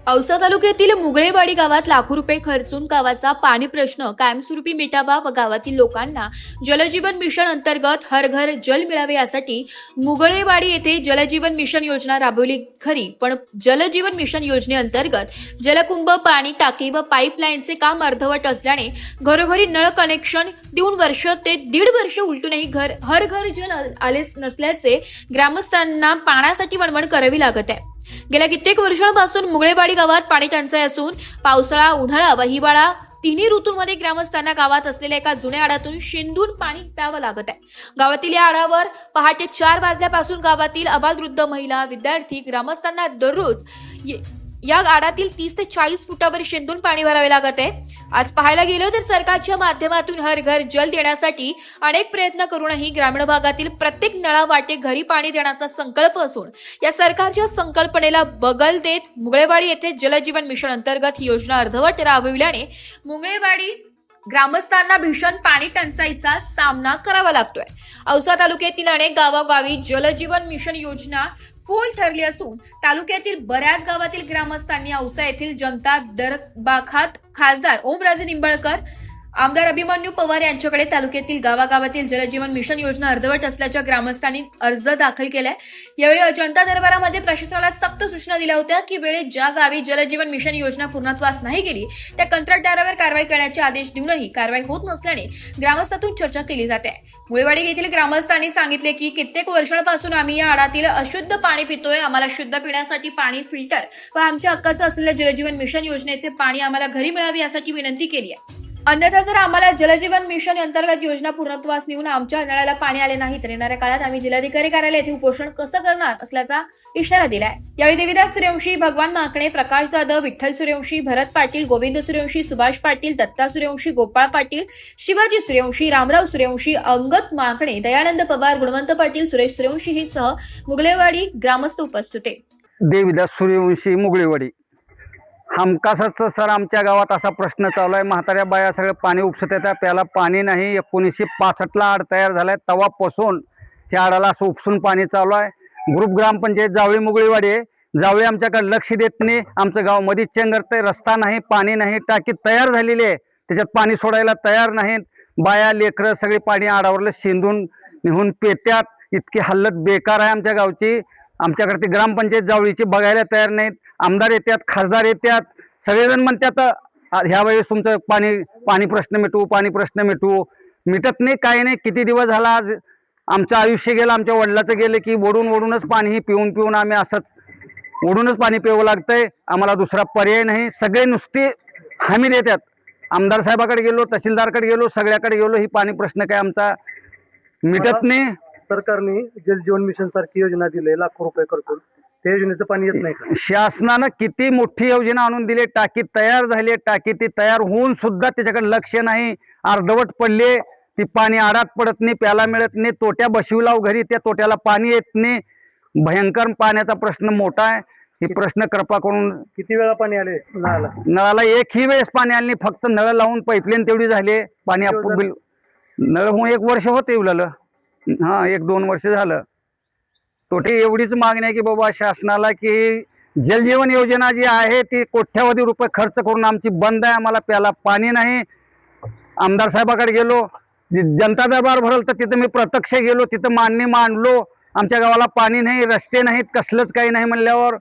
औसा तालुक्यातील मुगळेवाडी गावात लाखो रुपये खर्चून गावाचा पाणी प्रश्न कायमस्वरूपी मिटावा व गावातील लोकांना जलजीवन मिशन अंतर्गत हर घर जल मिळावे यासाठी मुगळेवाडी येथे जलजीवन मिशन योजना राबवली खरी, पण जलजीवन मिशन योजनेअंतर्गत जलकुंभ, पाणी टाकी व पाईपलाईनचे काम अर्धवट असल्याने घरोघरी नळ कनेक्शन देऊन वर्ष ते दीड वर्ष उलटूनही हर घर जल आलेच नसल्याचे ग्रामस्थांना पाण्यासाठी वणवण करावी लागत आहे। गेल्या कित्येक वर्षांपासून मुगळेवाडी गावात पाणी टंचाई असून पावसाळा, उन्हाळा व हिवाळा तिन्ही ऋतूंमध्ये ग्रामस्थांना गावात असलेल्या एका जुन्या आडातून शेंदून पाणी प्यावं लागत आहे। गावातील या आडावर पहाटे 4 वाजल्यापासून गावातील अबालवृद्ध महिला, विद्यार्थी ग्रामस्थांना दररोज या आडातील 30 ते 40 फुटावर शेंदून पाणी भरावे लागत आहे। आज पाहायला गेलो तर सरकारच्या माध्यमातून हर घर जल देण्यासाठी अनेक प्रयत्न करूनही ग्रामीण भागातील प्रत्येक नळावाटे घरी पाणी देण्याचा संकल्प असून या सरकारच्या संकल्पनेला बगल देत मुगळेवाडी येथे जलजीवन मिशन अंतर्गत ही योजना अर्धवट राबविल्याने मुगळेवाडी ग्रामस्थांना भीषण पाणी टंचाईचा सामना करावा लागतोय। औसा तालुक्यातील अनेक गावोगावी जलजीवन मिशन योजना फूल ठरली असून तालुक्यातील बऱ्याच गावातील ग्रामस्थांनी औसा येथील जनता दरबाखात खासदार ओमराजे निंबाळकर, आमदार अभिमन्यू पवार यांच्याकडे तालुक्यातील गावागावातील जलजीवन मिशन योजना अर्धवट असल्याच्या ग्रामस्थांनी अर्ज दाखल केलाय। यावेळी जनता दरबारामध्ये प्रशासनाला सक्त सूचना दिल्या होत्या की वेळेत ज्या गावी जलजीवन मिशन योजना पूर्णत्वास नाही गेली त्या कंत्राटदारावर कारवाई करण्याचे आदेश देऊनही कारवाई होत नसल्याने ग्रामस्थातून चर्चा केली जाते। मुळेवाडी येथील ग्रामस्थांनी सांगितले की कित्येक वर्षांपासून आम्ही या आडातील अशुद्ध पाणी पितोय। आम्हाला शुद्ध पिण्यासाठी पाणी फिल्टर व आमच्या हक्काचं असलेल्या जलजीवन मिशन योजनेचे पाणी आम्हाला घरी मिळावे यासाठी विनंती केली आहे। अन्यथा जर आम्हाला जलजीवन मिशन अंतर्गत योजना पूर्णत्वास नेऊन आमच्या नळाला पाणी आले नाही तर येणाऱ्या काळात आम्ही जिल्हाधिकारी कार्यालय येथे उपोषण कसं करणार असल्याचा इशारा दिलाय। यावेळी देवीदास सूर्यवंशी, भगवान माकणे, प्रकाश जाधव, विठ्ठल सूर्यवंशी, भरत पाटील, गोविंद सूर्यवंशी, सुभाष पाटील, दत्ता सूर्यवंशी, गोपाळ पाटील, शिवाजी सूर्यवंशी, रामराव सूर्यवंशी, अंगत माकणे, दयानंद पवार, गुणवंत पाटील, सुरेश सूर्यवंशी ही सह मुगळेवाडी ग्रामस्थ उपस्थित होते। देवीदास सूर्यवंशी, मुगळेवाडी। हमखासच सर आमच्या गावात असा प्रश्न चालू आहे, म्हाताऱ्या बाया सगळे पाणी उपसत येतात, प्याला पाणी नाही। 1965ला आड तयार झालाय, तेव्हापासून त्या आडाला असं उपसून पाणी चालू आहे। ग्रुप ग्रामपंचायत जावळी मुगळेवाडी आहे, जावळी आमच्याकडे लक्ष देत नाही। आमचं गाव मध्येच चेंगरतंय, रस्ता नाही, पाणी नाही, टाकी तयार झालेली आहे त्याच्यात पाणी सोडायला तयार नाहीत। बाया लेकरं सगळे पाणी आडावरलं शेंदून निघून पेत्यात। इतकी हालत बेकार आहे आमच्या गावची। आमच्याकडे ती ग्रामपंचायत जावळीची बघायला तयार नाहीत। आमदार येतात, खासदार येतात, सगळेजण म्हणतात ह्या वेळेस तुमचं पाणी प्रश्न मिटवू, पाणी प्रश्न मिटवू। मिटत नाही, काही नाही। किती दिवस झाला आज आमचं आयुष्य गेलं, आमच्या वडिलाचं गेलं की ओढूनच पाणी पिऊन आम्ही असंच ओढूनच पाणी प्यावं लागतंय। आम्हाला दुसरा पर्याय नाही। सगळे नुसते हमी देतात। आमदार साहेबाकडे गेलो, तहसीलदारकडे गेलो, सगळ्याकडे गेलो, ही पाणी प्रश्न काय आमचा मिटत नाही। सरकारने जलजीवन मिशन सारखी योजना दिली, लाखो रुपये खर्चून, त्या योजनेचं पाणी येत नाही का? शासनानं किती मोठी योजना आणून दिली, टाकी तयार झाली, टाकी ती तयार होऊन सुद्धा त्याच्याकडे लक्ष नाही, अर्धवट पडले। ती पाणी आडात पडत नाही, प्याला मिळत नाही। तोट्या बशिवलाव घरी, त्या तोट्याला पाणी येत नाही। भयंकर पाण्याचा प्रश्न मोठा आहे। ही प्रश्न कृपा करून किती वेळा पाणी आले नळाला? नळाला एकही वेळेस पाणी आले नाही, फक्त नळ लावून पाईपलाईन तेवढी झाली। पाणी नळ होऊन 1 वर्ष होते येवलं, हां 1-2 वर्ष झालं। तोटे एवढीच मागणी आहे की बाबा शासनाला की जलजीवन योजना जी आहे ती कोट्यावधी रुपये खर्च करून आमची बंद आहे। आम्हाला प्याला पाणी नाही। आमदार साहेबाकडे गेलो, जनता दरबार भरल तर तिथं मी प्रत्यक्ष गेलो, तिथं मागणी मांडलो। आमच्या गावाला पाणी नाही, रस्ते नाहीत, कसलंच काही नाही म्हणल्यावर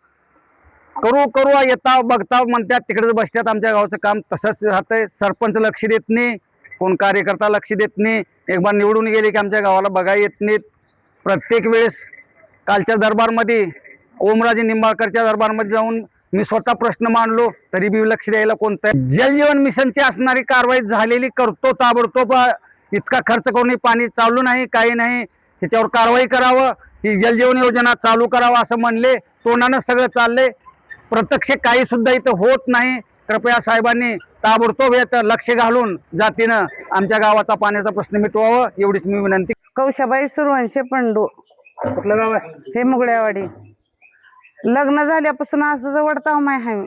करू येता बघता म्हणतात, तिकडेच बसतात। आमच्या गावचं काम तसंच राहतंय। सरपंच लक्ष देत नाही, कोण कार्यकर्ता लक्ष देत नाही। एक बार निवडून गेले की आमच्या गावाला बघायला येत नाहीत। प्रत्येक वेळेस कालच्या दरबारमध्ये ओमराजे निंबाळकरच्या दरबारमध्ये जाऊन मी स्वतः प्रश्न मांडलो, तरी बी लक्ष द्यायला कोणतं। जलजीवन मिशनची असणारी कारवाई झालेली करतो, ताबडतोब इतका खर्च करून पाणी चालू नाही, काही नाही, त्याच्यावर कारवाई करावं, ही जलजीवन योजना चालू करावं असं म्हणले। तोंडानं सगळं चाललंय, प्रत्यक्ष काही सुद्धा इथं होत नाही। कृपया साहेबांनी ताबडतोब यात लक्ष घालून जातीनं आमच्या गावाचा पाण्याचा प्रश्न मिटवावं, एवढीच मी विनंती। कौशाबाई सूर्यवंशी पंडू, कुठलं गाव आहे? हे मुगळेवाडी। लग्न झाल्यापासून असं वडताव माय आहे मी।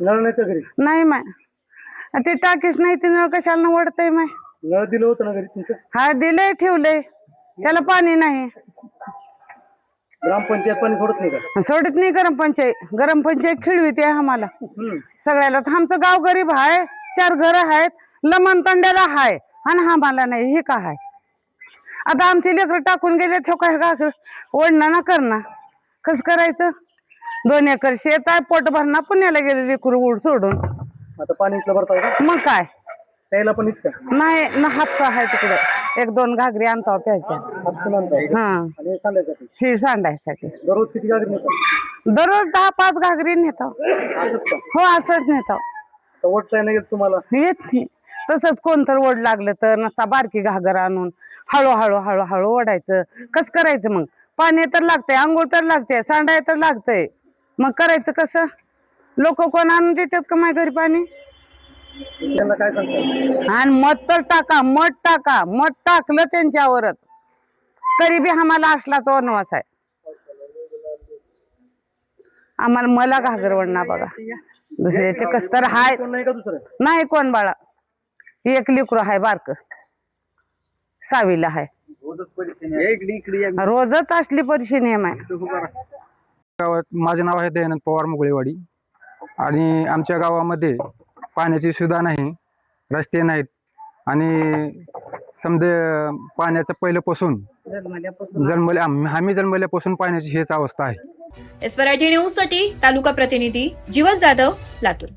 नळ नाही का घरी? नाही माय, ते टाकीच नाही, ते नळ कशाला वडतय माय? नळ दिलं होतं ना घरी तुमचं? हा दिलंय, ठेवलंय, त्याला पाणी नाही। ग्रामपंचायत पाणी सोडत नाही का? सोडत नाही गरम पंचायत खिळवीते आम्हाला सगळ्याला. तर आमचं गाव गरीब आहे, 4 घर आहेत, लमन तंड्याला आहे आणि आम्हाला नाही. हे काय आहे? आता आमचे लेकर टाकून गेले, काय का ओढणं ना करणं, कसं करायचं? 2 एकर शेत आहे, पोट भरणा पुण्याला गेले लेकरू उड सोडून. आता पाणी इथलं भरताय का? मग काय प्यायला पण इथं नाही ना, हापसा आहे तिकडे, 1-2 घागरी आणतो प्यायच्या. हापसून आणताय हा, आणि हे सांडायसाठी ही सांडायसाठी दररोज किती गाडी नेतात? दररोज 10-5 घागरी नेतो. असंच का? हो, असंच नेतो. तर वोट काय नाही येत तुम्हाला? येत नाही. तसंच कोणतर ओढ लागलं तर नसता बारकी घागर आणून हळूहळू ओढायचं. कसं करायचं मग? पाणी तर लागतंय, आंघोळ तर लागते, सांडाय तर लागतंय, मग करायचं कसं? लोक कोण आणून देतात का माझ्या घरी पाणी? त्यांना काय सांगतात? आणि मध तर टाका, मध टाकलं त्यांच्यावरच तरी बी आम्हाला असलाच वनवास आहे. आम्हाला मला घागरवण ना बघा, दुसऱ्याचे कस तर हाय कोण नाही का दुसरं? नाही. कोण बाळा, 1 लेकरू आहे बारक, 6वीला आहे. रोजच असली परेशानी आहे माय. गावात माझं नाव आहे दयानंद पवार मुगळेवाडी आणि आमच्या गावामध्ये पाण्याची सुविधा नाही, रस्ते नाहीत आणि समजा पाण्याचं पहिल्यापासून आम्ही जन्मल्यापासून पाण्याची हेच अवस्था आहे. एसपराठी न्यूज साठी तालुका प्रतिनिधी जीवन जाधव, लातूर.